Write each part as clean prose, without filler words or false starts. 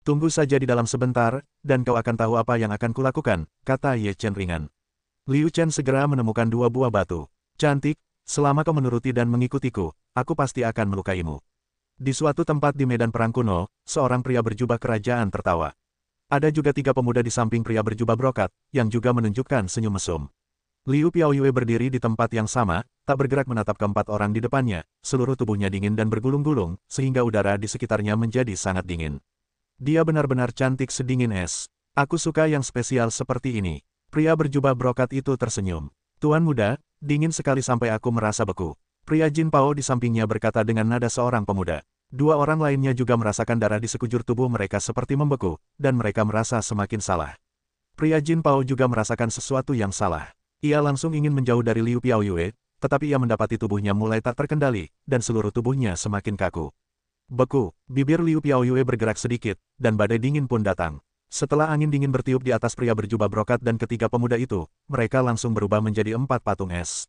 Tunggu saja di dalam sebentar, dan kau akan tahu apa yang akan kulakukan, kata Ye Chen ringan. Liu Chen segera menemukan dua buah batu. Cantik, selama kau menuruti dan mengikutiku, aku pasti akan melukaimu. Di suatu tempat di medan perang kuno, seorang pria berjubah kerajaan tertawa. Ada juga tiga pemuda di samping pria berjubah brokat, yang juga menunjukkan senyum mesum. Liu Piaoyue berdiri di tempat yang sama, tak bergerak menatap keempat orang di depannya, seluruh tubuhnya dingin dan bergulung-gulung, sehingga udara di sekitarnya menjadi sangat dingin. Dia benar-benar cantik sedingin es. Aku suka yang spesial seperti ini. Pria berjubah brokat itu tersenyum. Tuan muda, dingin sekali sampai aku merasa beku. Pria Jin Pao di sampingnya berkata dengan nada seorang pemuda. Dua orang lainnya juga merasakan darah di sekujur tubuh mereka seperti membeku, dan mereka merasa semakin salah. Pria Jin Pao juga merasakan sesuatu yang salah. Ia langsung ingin menjauh dari Liu Piaoyue, tetapi ia mendapati tubuhnya mulai tak terkendali, dan seluruh tubuhnya semakin kaku. Beku, bibir Liu Piaoyue bergerak sedikit, dan badai dingin pun datang. Setelah angin dingin bertiup di atas pria berjubah brokat dan ketiga pemuda itu, mereka langsung berubah menjadi 4 patung es.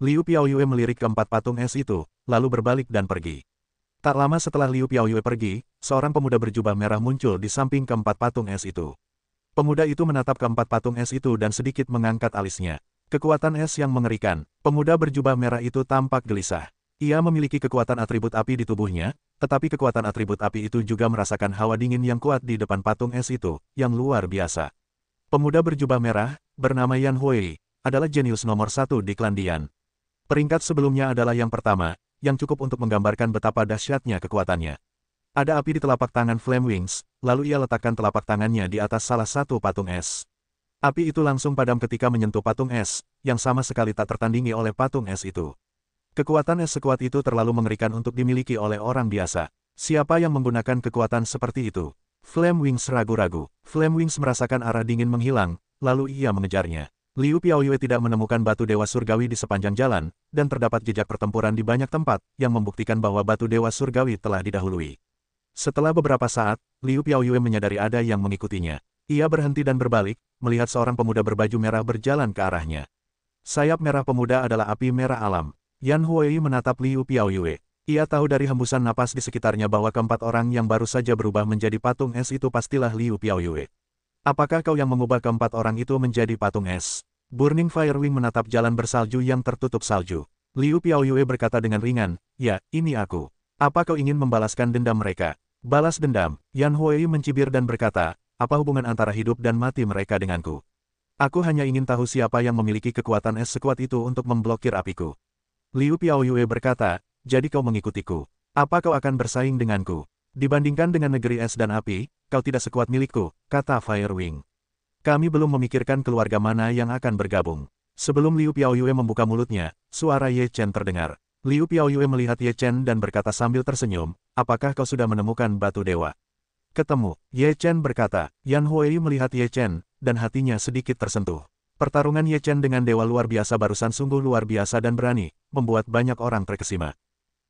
Liu Piaoyue melirik ke 4 patung es itu, lalu berbalik dan pergi. Tak lama setelah Liu Piaoyue pergi, seorang pemuda berjubah merah muncul di samping keempat patung es itu. Pemuda itu menatap keempat patung es itu dan sedikit mengangkat alisnya. Kekuatan es yang mengerikan. Pemuda berjubah merah itu tampak gelisah. Ia memiliki kekuatan atribut api di tubuhnya, tetapi kekuatan atribut api itu juga merasakan hawa dingin yang kuat di depan patung es itu, yang luar biasa. Pemuda berjubah merah, bernama Yan Hui, adalah jenius nomor 1 di klan Dian. Peringkat sebelumnya adalah yang pertama, yang cukup untuk menggambarkan betapa dahsyatnya kekuatannya. Ada api di telapak tangan Flame Wings, lalu ia letakkan telapak tangannya di atas salah satu patung es. Api itu langsung padam ketika menyentuh patung es, yang sama sekali tak tertandingi oleh patung es itu. Kekuatan es sekuat itu terlalu mengerikan untuk dimiliki oleh orang biasa. Siapa yang menggunakan kekuatan seperti itu? Flame Wings ragu-ragu. Flame Wings merasakan arah dingin menghilang, lalu ia mengejarnya. Liu Piaoyue tidak menemukan batu dewa surgawi di sepanjang jalan, dan terdapat jejak pertempuran di banyak tempat, yang membuktikan bahwa batu dewa surgawi telah didahului. Setelah beberapa saat, Liu Piaoyue menyadari ada yang mengikutinya. Ia berhenti dan berbalik, melihat seorang pemuda berbaju merah berjalan ke arahnya. Sayap merah pemuda adalah api merah alam. Yan Hui menatap Liu Piaoyue. Ia tahu dari hembusan napas di sekitarnya bahwa keempat orang yang baru saja berubah menjadi patung es itu pastilah Liu Piaoyue. Apakah kau yang mengubah keempat orang itu menjadi patung es? Burning Fire Wing menatap jalan bersalju yang tertutup salju. Liu Piaoyue berkata dengan ringan, ya, ini aku. Apa kau ingin membalaskan dendam mereka? Balas dendam. Yan Hui mencibir dan berkata, apa hubungan antara hidup dan mati mereka denganku? Aku hanya ingin tahu siapa yang memiliki kekuatan es sekuat itu untuk memblokir apiku. Liu Piaoyue berkata, jadi kau mengikutiku. Apa kau akan bersaing denganku? Dibandingkan dengan negeri es dan api, kau tidak sekuat milikku, kata Firewing. Kami belum memikirkan keluarga mana yang akan bergabung. Sebelum Liu Piaoyue membuka mulutnya, suara Ye Chen terdengar. Liu Piaoyue melihat Ye Chen dan berkata sambil tersenyum, apakah kau sudah menemukan batu dewa? Ketemu, Ye Chen berkata. Yan Hui melihat Ye Chen, dan hatinya sedikit tersentuh. Pertarungan Ye Chen dengan dewa luar biasa barusan sungguh luar biasa dan berani, membuat banyak orang terkesima.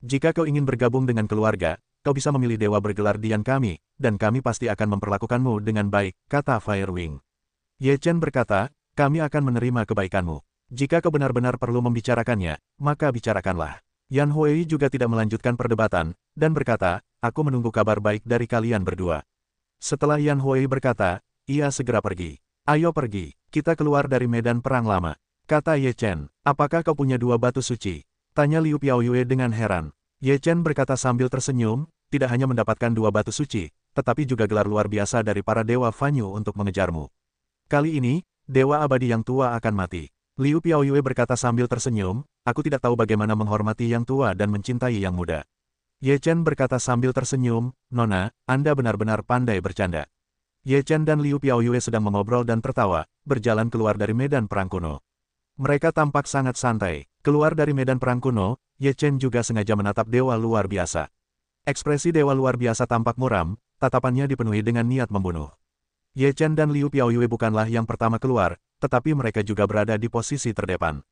Jika kau ingin bergabung dengan keluarga, kau bisa memilih dewa bergelar Dian kami, dan kami pasti akan memperlakukanmu dengan baik, kata Firewing. Ye Chen berkata, kami akan menerima kebaikanmu. Jika kau benar-benar perlu membicarakannya, maka bicarakanlah. Yan Hui juga tidak melanjutkan perdebatan, dan berkata, aku menunggu kabar baik dari kalian berdua. Setelah Yan Hui berkata, ia segera pergi. Ayo pergi, kita keluar dari medan perang lama. Kata Ye Chen, apakah kau punya 2 batu suci? Tanya Liu Piaoyue dengan heran. Ye Chen berkata sambil tersenyum, tidak hanya mendapatkan 2 batu suci, tetapi juga gelar luar biasa dari para dewa Fanyu untuk mengejarmu. Kali ini, dewa abadi yang tua akan mati. Liu Piaoyue berkata sambil tersenyum, aku tidak tahu bagaimana menghormati yang tua dan mencintai yang muda. Ye Chen berkata sambil tersenyum, Nona, Anda benar-benar pandai bercanda. Ye Chen dan Liu Piaoyue sedang mengobrol dan tertawa, berjalan keluar dari medan perang kuno. Mereka tampak sangat santai. Keluar dari medan perang kuno, Ye Chen juga sengaja menatap dewa luar biasa. Ekspresi dewa luar biasa tampak muram, tatapannya dipenuhi dengan niat membunuh. Ye Chen dan Liu Piaoyue bukanlah yang pertama keluar, tetapi mereka juga berada di posisi terdepan.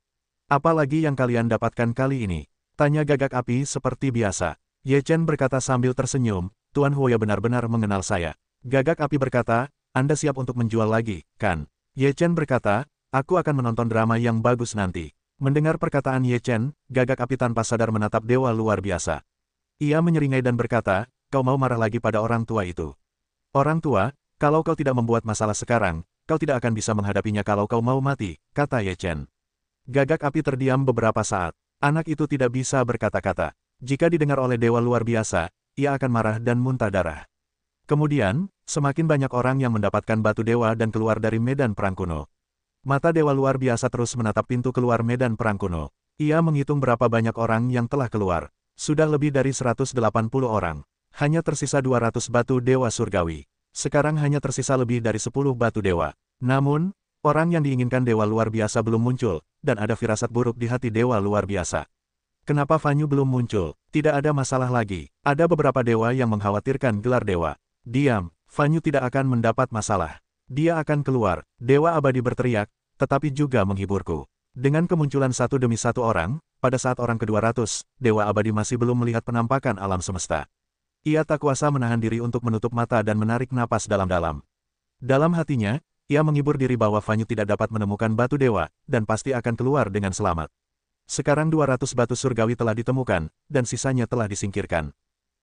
Apalagi yang kalian dapatkan kali ini? Tanya gagak api seperti biasa. Ye Chen berkata sambil tersenyum, Tuan Huoya benar-benar mengenal saya. Gagak api berkata, Anda siap untuk menjual lagi, kan? Ye Chen berkata, aku akan menonton drama yang bagus nanti. Mendengar perkataan Ye Chen, gagak api tanpa sadar menatap dewa luar biasa. Ia menyeringai dan berkata, kau mau marah lagi pada orang tua itu? Orang tua, kalau kau tidak membuat masalah sekarang, kau tidak akan bisa menghadapinya kalau kau mau mati, kata Ye Chen. Gagak api terdiam beberapa saat. Anak itu tidak bisa berkata-kata. Jika didengar oleh dewa luar biasa, ia akan marah dan muntah darah. Kemudian, semakin banyak orang yang mendapatkan batu dewa dan keluar dari medan perang kuno. Mata dewa luar biasa terus menatap pintu keluar medan perang kuno. Ia menghitung berapa banyak orang yang telah keluar. Sudah lebih dari 180 orang. Hanya tersisa 200 batu dewa surgawi. Sekarang hanya tersisa lebih dari 10 batu dewa. Namun, orang yang diinginkan dewa luar biasa belum muncul, dan ada firasat buruk di hati dewa luar biasa. Kenapa Fan Yu belum muncul? Tidak ada masalah lagi. Ada beberapa dewa yang mengkhawatirkan gelar dewa. Diam, Fan Yu tidak akan mendapat masalah. Dia akan keluar. Dewa abadi berteriak, tetapi juga menghiburku. Dengan kemunculan satu demi satu orang, pada saat orang ke-200, dewa abadi masih belum melihat penampakan alam semesta. Ia tak kuasa menahan diri untuk menutup mata dan menarik napas dalam-dalam. Dalam hatinya, ia menghibur diri bahwa Fan Yu tidak dapat menemukan batu dewa, dan pasti akan keluar dengan selamat. Sekarang 200 batu surgawi telah ditemukan, dan sisanya telah disingkirkan.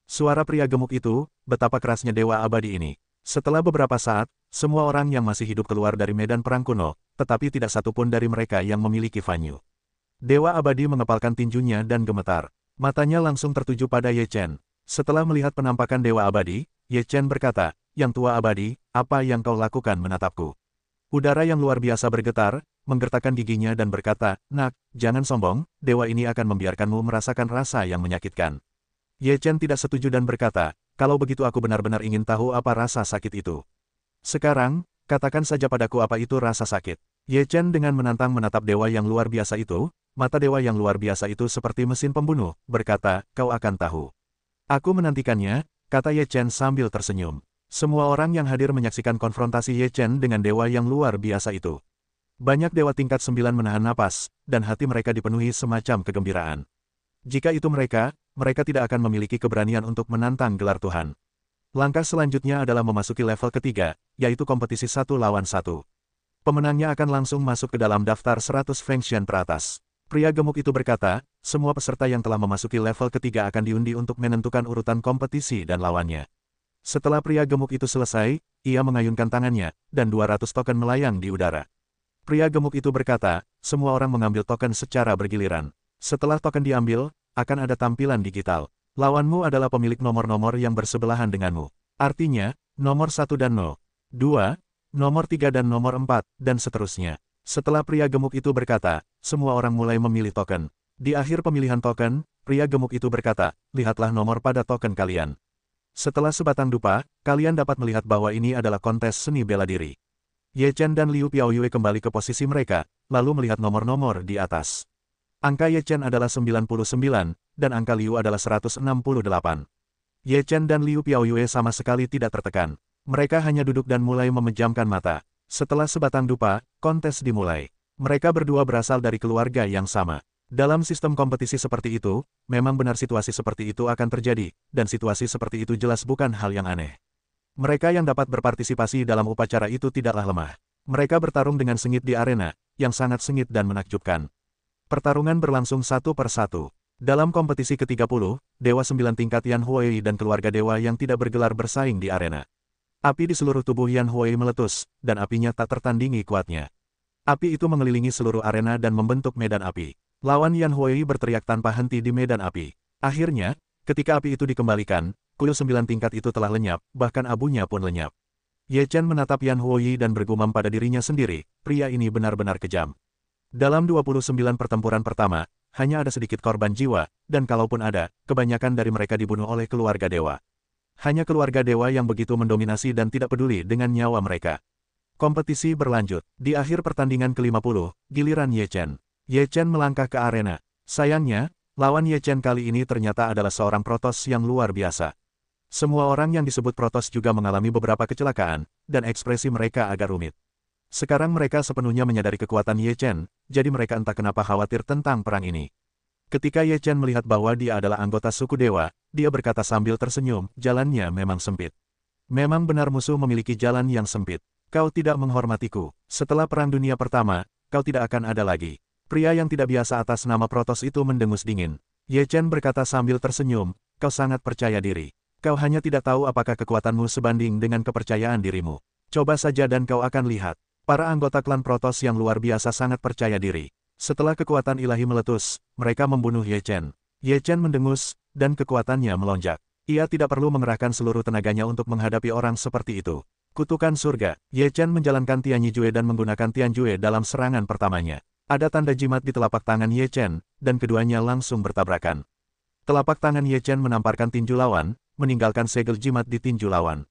Suara pria gemuk itu, betapa kerasnya dewa abadi ini. Setelah beberapa saat, semua orang yang masih hidup keluar dari medan perang kuno, tetapi tidak satupun dari mereka yang memiliki Fan Yu. Dewa abadi mengepalkan tinjunya dan gemetar. Matanya langsung tertuju pada Ye Chen. Setelah melihat penampakan dewa abadi, Ye Chen berkata, "Yang tua abadi, apa yang kau lakukan menatapku?" Udara yang luar biasa bergetar, menggertakkan giginya dan berkata, "Nak, jangan sombong, dewa ini akan membiarkanmu merasakan rasa yang menyakitkan." Ye Chen tidak setuju dan berkata, "Kalau begitu aku benar-benar ingin tahu apa rasa sakit itu. Sekarang, katakan saja padaku apa itu rasa sakit." Ye Chen dengan menantang menatap dewa yang luar biasa itu, mata dewa yang luar biasa itu seperti mesin pembunuh, berkata, "Kau akan tahu." "Aku menantikannya," kata Ye Chen sambil tersenyum. Semua orang yang hadir menyaksikan konfrontasi Ye Chen dengan dewa yang luar biasa itu. Banyak dewa tingkat 9 menahan napas, dan hati mereka dipenuhi semacam kegembiraan. Jika itu mereka tidak akan memiliki keberanian untuk menantang gelar Tuhan. Langkah selanjutnya adalah memasuki level ketiga, yaitu kompetisi 1 lawan 1. Pemenangnya akan langsung masuk ke dalam daftar 100 Fengshan teratas. Pria gemuk itu berkata, semua peserta yang telah memasuki level ketiga akan diundi untuk menentukan urutan kompetisi dan lawannya. Setelah pria gemuk itu selesai, ia mengayunkan tangannya, dan 200 token melayang di udara. Pria gemuk itu berkata, semua orang mengambil token secara bergiliran. Setelah token diambil, akan ada tampilan digital. Lawanmu adalah pemilik nomor-nomor yang bersebelahan denganmu. Artinya, nomor 1 dan 0, 2, nomor 3 dan nomor 4, dan seterusnya. Setelah pria gemuk itu berkata, semua orang mulai memilih token. Di akhir pemilihan token, pria gemuk itu berkata, lihatlah nomor pada token kalian. Setelah sebatang dupa, kalian dapat melihat bahwa ini adalah kontes seni bela diri. Ye Chen dan Liu Piaoyue kembali ke posisi mereka, lalu melihat nomor-nomor di atas. Angka Ye Chen adalah 99, dan angka Liu adalah 168. Ye Chen dan Liu Piaoyue sama sekali tidak tertekan. Mereka hanya duduk dan mulai memejamkan mata. Setelah sebatang dupa, kontes dimulai. Mereka berdua berasal dari keluarga yang sama. Dalam sistem kompetisi seperti itu, memang benar situasi seperti itu akan terjadi, dan situasi seperti itu jelas bukan hal yang aneh. Mereka yang dapat berpartisipasi dalam upacara itu tidaklah lemah. Mereka bertarung dengan sengit di arena, yang sangat sengit dan menakjubkan. Pertarungan berlangsung satu per satu. Dalam kompetisi ke-30, Dewa 9 tingkat Yan Huai dan keluarga dewa yang tidak bergelar bersaing di arena. Api di seluruh tubuh Yan Huai meletus, dan apinya tak tertandingi kuatnya. Api itu mengelilingi seluruh arena dan membentuk medan api. Lawan Yan Huai berteriak tanpa henti di medan api. Akhirnya, ketika api itu dikembalikan, kuil 9 tingkat itu telah lenyap, bahkan abunya pun lenyap. Ye Chen menatap Yan Huai dan bergumam pada dirinya sendiri, pria ini benar-benar kejam. Dalam 29 pertempuran pertama, hanya ada sedikit korban jiwa, dan kalaupun ada, kebanyakan dari mereka dibunuh oleh keluarga dewa. Hanya keluarga dewa yang begitu mendominasi dan tidak peduli dengan nyawa mereka. Kompetisi berlanjut. Di akhir pertandingan ke-50, giliran Ye Chen. Ye Chen melangkah ke arena. Sayangnya, lawan Ye Chen kali ini ternyata adalah seorang protos yang luar biasa. Semua orang yang disebut protos juga mengalami beberapa kecelakaan, dan ekspresi mereka agak rumit. Sekarang mereka sepenuhnya menyadari kekuatan Ye Chen, jadi mereka entah kenapa khawatir tentang perang ini. Ketika Ye Chen melihat bahwa dia adalah anggota suku dewa, dia berkata sambil tersenyum, jalannya memang sempit. Memang benar musuh memiliki jalan yang sempit. Kau tidak menghormatiku. Setelah Perang Dunia Pertama, kau tidak akan ada lagi. Pria yang tidak biasa atas nama protos itu mendengus dingin. Ye Chen berkata sambil tersenyum, kau sangat percaya diri. Kau hanya tidak tahu apakah kekuatanmu sebanding dengan kepercayaan dirimu. Coba saja dan kau akan lihat. Para anggota klan Protoss yang luar biasa sangat percaya diri. Setelah kekuatan ilahi meletus, mereka membunuh Ye Chen. Ye Chen mendengus, dan kekuatannya melonjak. Ia tidak perlu mengerahkan seluruh tenaganya untuk menghadapi orang seperti itu. Kutukan surga, Ye Chen menjalankan Tianjue dan menggunakan Tianjue dalam serangan pertamanya. Ada tanda jimat di telapak tangan Ye Chen, dan keduanya langsung bertabrakan. Telapak tangan Ye Chen menamparkan tinju lawan, meninggalkan segel jimat di tinju lawan.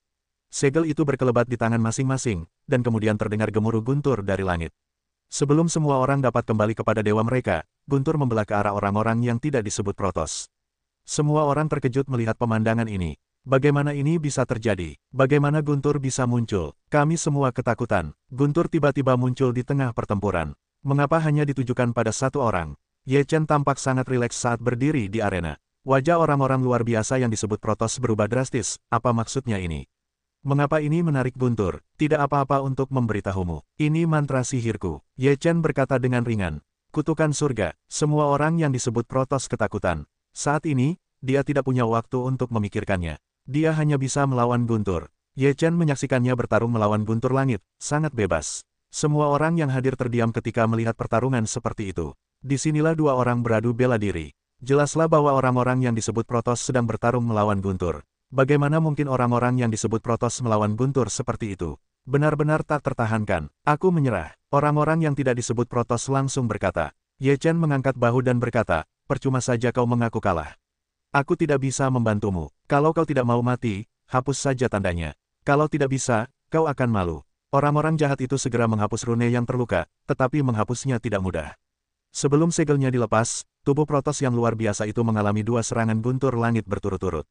Segel itu berkelebat di tangan masing-masing, dan kemudian terdengar gemuruh guntur dari langit. Sebelum semua orang dapat kembali kepada dewa mereka, guntur membelah ke arah orang-orang yang tidak disebut Protoss. Semua orang terkejut melihat pemandangan ini. Bagaimana ini bisa terjadi? Bagaimana guntur bisa muncul? Kami semua ketakutan. Guntur tiba-tiba muncul di tengah pertempuran. Mengapa hanya ditujukan pada satu orang? Ye Chen tampak sangat rileks saat berdiri di arena. Wajah orang-orang luar biasa yang disebut Protoss berubah drastis. Apa maksudnya ini? Mengapa ini menarik guntur? Tidak apa-apa untuk memberitahumu. Ini mantra sihirku. Ye Chen berkata dengan ringan. Kutukan surga. Semua orang yang disebut Protoss ketakutan. Saat ini, dia tidak punya waktu untuk memikirkannya. Dia hanya bisa melawan guntur. Ye Chen menyaksikannya bertarung melawan guntur langit, sangat bebas. Semua orang yang hadir terdiam ketika melihat pertarungan seperti itu. Disinilah dua orang beradu bela diri. Jelaslah bahwa orang-orang yang disebut Protoss sedang bertarung melawan guntur. Bagaimana mungkin orang-orang yang disebut Protoss melawan guntur seperti itu? Benar-benar tak tertahankan. Aku menyerah. Orang-orang yang tidak disebut Protoss langsung berkata. Ye Chen mengangkat bahu dan berkata, percuma saja kau mengaku kalah. Aku tidak bisa membantumu. Kalau kau tidak mau mati, hapus saja tandanya. Kalau tidak bisa, kau akan malu. Orang-orang jahat itu segera menghapus rune yang terluka, tetapi menghapusnya tidak mudah. Sebelum segelnya dilepas, tubuh Protoss yang luar biasa itu mengalami dua serangan guntur langit berturut-turut.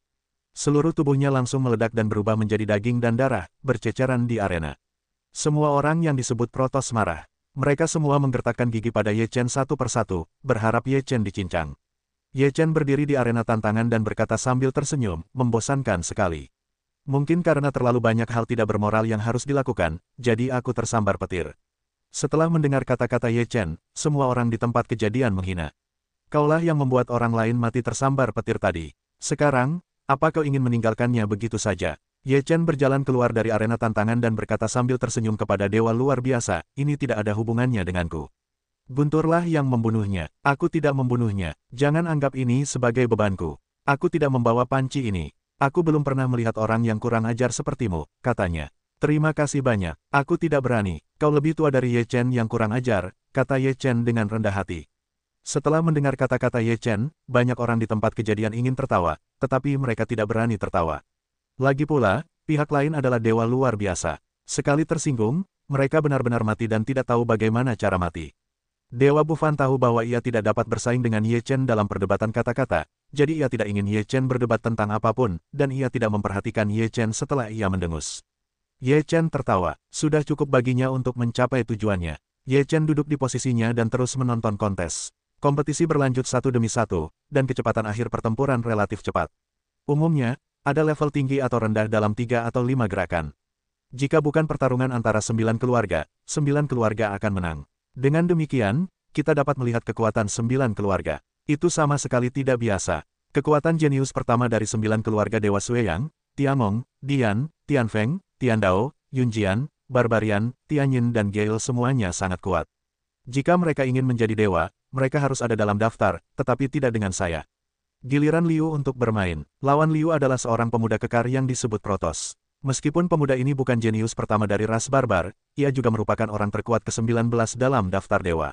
Seluruh tubuhnya langsung meledak dan berubah menjadi daging dan darah, berceceran di arena. Semua orang yang disebut Protoss marah. Mereka semua menggertakkan gigi pada Ye Chen satu persatu, berharap Ye Chen dicincang. Ye Chen berdiri di arena tantangan dan berkata sambil tersenyum, membosankan sekali. Mungkin karena terlalu banyak hal tidak bermoral yang harus dilakukan, jadi aku tersambar petir. Setelah mendengar kata-kata Ye Chen, semua orang di tempat kejadian menghina. Kaulah yang membuat orang lain mati tersambar petir tadi. Sekarang, apa kau ingin meninggalkannya begitu saja? Ye Chen berjalan keluar dari arena tantangan dan berkata sambil tersenyum kepada dewa luar biasa, ini tidak ada hubungannya denganku. Gunturlah yang membunuhnya. Aku tidak membunuhnya. Jangan anggap ini sebagai bebanku. Aku tidak membawa panci ini. Aku belum pernah melihat orang yang kurang ajar sepertimu, katanya. Terima kasih banyak. Aku tidak berani. Kau lebih tua dari Ye Chen yang kurang ajar, kata Ye Chen dengan rendah hati. Setelah mendengar kata-kata Ye Chen, banyak orang di tempat kejadian ingin tertawa, tetapi mereka tidak berani tertawa. Lagi pula, pihak lain adalah dewa luar biasa. Sekali tersinggung, mereka benar-benar mati dan tidak tahu bagaimana cara mati. Dewa Bufan tahu bahwa ia tidak dapat bersaing dengan Ye Chen dalam perdebatan kata-kata, jadi ia tidak ingin Ye Chen berdebat tentang apapun, dan ia tidak memperhatikan Ye Chen setelah ia mendengus. Ye Chen tertawa, sudah cukup baginya untuk mencapai tujuannya. Ye Chen duduk di posisinya dan terus menonton kontes. Kompetisi berlanjut satu demi satu, dan kecepatan akhir pertempuran relatif cepat. Umumnya, ada level tinggi atau rendah dalam 3 atau 5 gerakan. Jika bukan pertarungan antara 9 keluarga akan menang. Dengan demikian, kita dapat melihat kekuatan 9 keluarga. Itu sama sekali tidak biasa. Kekuatan jenius pertama dari 9 keluarga Dewa Sueyang, Tiangong, Dian, Tianfeng, Tiandao, Yunjian, Barbarian, Tianyin dan Gale semuanya sangat kuat. Jika mereka ingin menjadi dewa, mereka harus ada dalam daftar, tetapi tidak dengan saya. Giliran Liu untuk bermain. Lawan Liu adalah seorang pemuda kekar yang disebut Protoss. Meskipun pemuda ini bukan jenius pertama dari ras barbar, ia juga merupakan orang terkuat ke-19 dalam daftar dewa.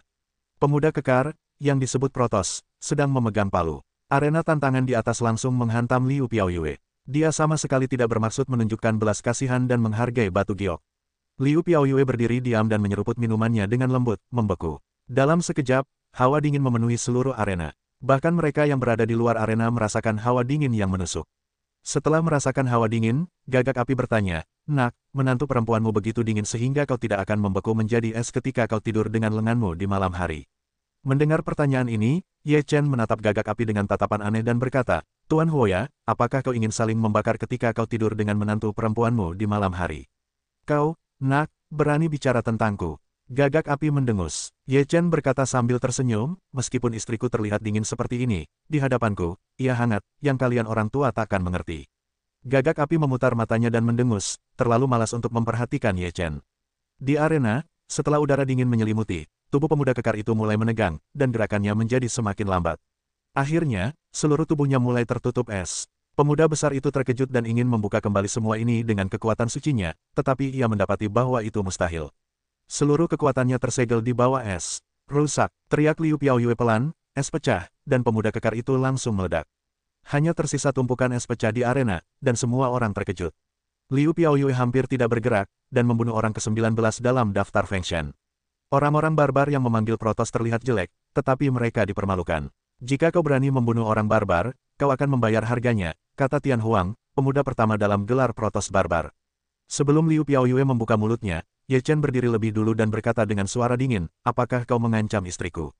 Pemuda kekar, yang disebut Protoss, sedang memegang palu. Arena tantangan di atas langsung menghantam Liu Piaoyue. Dia sama sekali tidak bermaksud menunjukkan belas kasihan dan menghargai batu giok. Liu Piaoyue berdiri diam dan menyeruput minumannya dengan lembut, membeku. Dalam sekejap, hawa dingin memenuhi seluruh arena. Bahkan mereka yang berada di luar arena merasakan hawa dingin yang menusuk. Setelah merasakan hawa dingin, Gagak Api bertanya, "Nak, menantu perempuanmu begitu dingin sehingga kau tidak akan membeku menjadi es ketika kau tidur dengan lenganmu di malam hari?" Mendengar pertanyaan ini, Ye Chen menatap Gagak Api dengan tatapan aneh dan berkata, "Tuan Huoya, apakah kau ingin saling membakar ketika kau tidur dengan menantu perempuanmu di malam hari?" "Kau, Nak, berani bicara tentangku?" Gagak Api mendengus. Ye Chen berkata sambil tersenyum, "Meskipun istriku terlihat dingin seperti ini, di hadapanku, ia hangat, yang kalian orang tua takkan mengerti." Gagak api memutar matanya dan mendengus, terlalu malas untuk memperhatikan Ye Chen. Di arena, setelah udara dingin menyelimuti, tubuh pemuda kekar itu mulai menegang, dan gerakannya menjadi semakin lambat. Akhirnya, seluruh tubuhnya mulai tertutup es. Pemuda besar itu terkejut dan ingin membuka kembali semua ini dengan kekuatan sucinya, tetapi ia mendapati bahwa itu mustahil. Seluruh kekuatannya tersegel di bawah es. Rusak, teriak Liu Piaoyue pelan, es pecah, dan pemuda kekar itu langsung meledak. Hanya tersisa tumpukan es pecah di arena, dan semua orang terkejut. Liu Piaoyue hampir tidak bergerak, dan membunuh orang ke-19 dalam daftar Feng Shen. Orang-orang barbar yang memanggil protos terlihat jelek, tetapi mereka dipermalukan. Jika kau berani membunuh orang barbar, kau akan membayar harganya, kata Tian Huang, pemuda pertama dalam gelar protos barbar. Sebelum Liu Piaoyue membuka mulutnya, Ye Chen berdiri lebih dulu dan berkata dengan suara dingin, apakah kau mengancam istriku?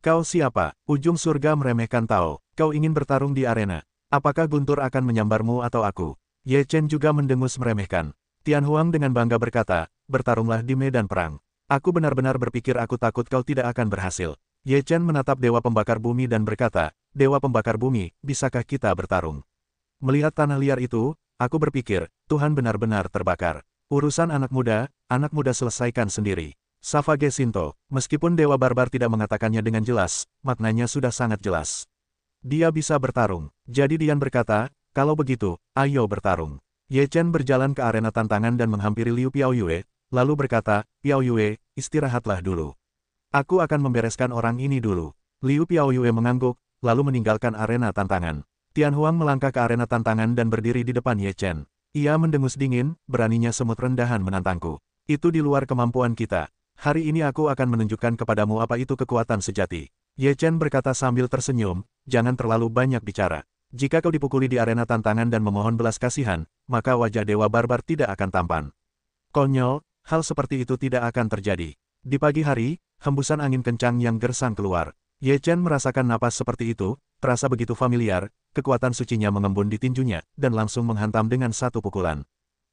Kau siapa? Ujung surga meremehkan Tao. Kau ingin bertarung di arena. Apakah Guntur akan menyambarmu atau aku? Ye Chen juga mendengus meremehkan. Tian Huang dengan bangga berkata, bertarunglah di medan perang. Aku benar-benar berpikir aku takut kau tidak akan berhasil. Ye Chen menatap Dewa Pembakar Bumi dan berkata, Dewa Pembakar Bumi, bisakah kita bertarung? Melihat tanah liar itu, aku berpikir, Tuhan benar-benar terbakar. Urusan anak muda selesaikan sendiri. Savage Shinto, meskipun Dewa Barbar tidak mengatakannya dengan jelas, maknanya sudah sangat jelas. Dia bisa bertarung. Jadi Dian berkata, kalau begitu, ayo bertarung. Ye Chen berjalan ke arena tantangan dan menghampiri Liu Piaoyue, lalu berkata, Piaoyue, istirahatlah dulu. Aku akan membereskan orang ini dulu. Liu Piaoyue mengangguk, lalu meninggalkan arena tantangan. Tian Huang melangkah ke arena tantangan dan berdiri di depan Ye Chen. Ia mendengus dingin, beraninya semut rendahan menantangku. Itu di luar kemampuan kita. Hari ini aku akan menunjukkan kepadamu apa itu kekuatan sejati. Ye Chen berkata sambil tersenyum, jangan terlalu banyak bicara. Jika kau dipukuli di arena tantangan dan memohon belas kasihan, maka wajah Dewa Barbar tidak akan tampan. Konyol, hal seperti itu tidak akan terjadi. Di pagi hari, hembusan angin kencang yang gersang keluar. Ye Chen merasakan napas seperti itu, terasa begitu familiar, kekuatan sucinya mengembun di tinjunya, dan langsung menghantam dengan satu pukulan.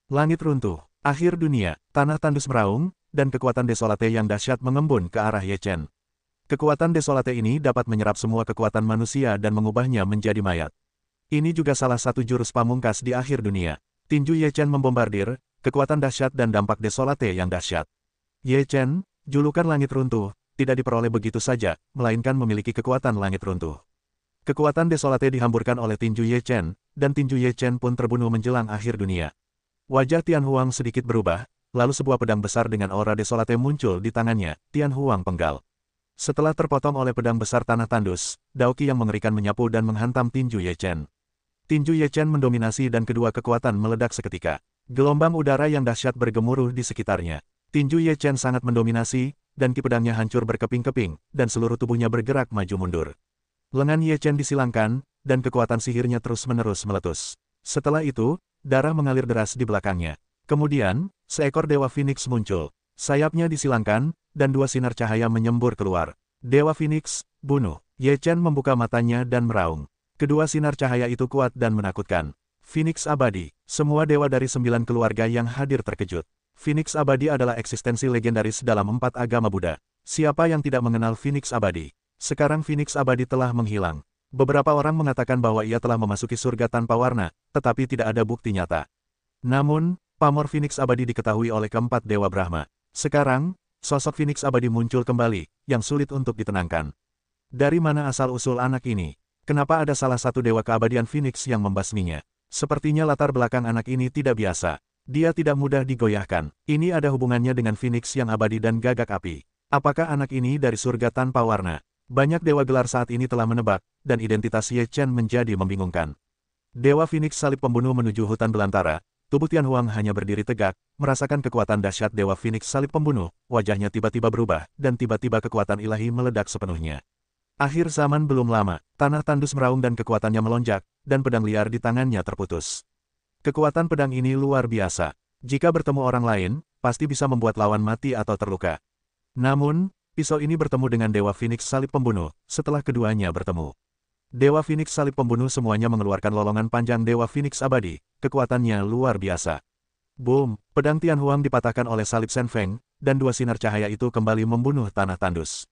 Langit runtuh, akhir dunia, tanah tandus meraung, dan kekuatan desolate yang dahsyat mengembun ke arah Ye Chen. Kekuatan desolate ini dapat menyerap semua kekuatan manusia dan mengubahnya menjadi mayat. Ini juga salah satu jurus pamungkas di akhir dunia. Tinju Ye Chen membombardir, kekuatan dahsyat dan dampak desolate yang dahsyat. Ye Chen, julukan langit runtuh, tidak diperoleh begitu saja, melainkan memiliki kekuatan langit runtuh. Kekuatan desolate dihamburkan oleh tinju Ye Chen, dan tinju Ye Chen pun terbunuh menjelang akhir dunia. Wajah Tian Huang sedikit berubah, lalu sebuah pedang besar dengan aura desolate muncul di tangannya, Tian Huang penggal. Setelah terpotong oleh pedang besar tanah tandus, Daoqi yang mengerikan menyapu dan menghantam tinju Ye Chen. Tinju Ye Chen mendominasi dan kedua kekuatan meledak seketika. Gelombang udara yang dahsyat bergemuruh di sekitarnya. Tinju Ye Chen sangat mendominasi, dan ki pedangnya hancur berkeping-keping, dan seluruh tubuhnya bergerak maju mundur. Lengan Ye Chen disilangkan, dan kekuatan sihirnya terus-menerus meletus. Setelah itu, darah mengalir deras di belakangnya. Kemudian, seekor Dewa Phoenix muncul. Sayapnya disilangkan, dan dua sinar cahaya menyembur keluar. Dewa Phoenix, bunuh. Ye Chen membuka matanya dan meraung. Kedua sinar cahaya itu kuat dan menakutkan. Phoenix abadi, semua dewa dari 9 keluarga yang hadir terkejut. Phoenix abadi adalah eksistensi legendaris dalam 4 agama Buddha. Siapa yang tidak mengenal Phoenix abadi? Sekarang Phoenix abadi telah menghilang. Beberapa orang mengatakan bahwa ia telah memasuki surga tanpa warna, tetapi tidak ada bukti nyata. Namun, pamor Phoenix abadi diketahui oleh keempat Dewa Brahma. Sekarang, sosok Phoenix abadi muncul kembali, yang sulit untuk ditenangkan. Dari mana asal-usul anak ini? Kenapa ada salah satu Dewa Keabadian Phoenix yang membasminya? Sepertinya latar belakang anak ini tidak biasa. Dia tidak mudah digoyahkan. Ini ada hubungannya dengan Phoenix yang abadi dan gagak api. Apakah anak ini dari surga tanpa warna? Banyak dewa gelar saat ini telah menebak, dan identitas Ye Chen menjadi membingungkan. Dewa Phoenix salib pembunuh menuju hutan belantara, tubuh Tian Huang hanya berdiri tegak, merasakan kekuatan dahsyat Dewa Phoenix salib pembunuh, wajahnya tiba-tiba berubah, dan tiba-tiba kekuatan ilahi meledak sepenuhnya. Akhir zaman belum lama, tanah tandus meraung dan kekuatannya melonjak, dan pedang liar di tangannya terputus. Kekuatan pedang ini luar biasa. Jika bertemu orang lain, pasti bisa membuat lawan mati atau terluka. Namun, pisau ini bertemu dengan Dewa Phoenix salib pembunuh, setelah keduanya bertemu. Dewa Phoenix salib pembunuh semuanya mengeluarkan lolongan panjang Dewa Phoenix abadi, kekuatannya luar biasa. Boom, pedang Tian Huang dipatahkan oleh salib Shen Feng, dan dua sinar cahaya itu kembali membunuh tanah tandus.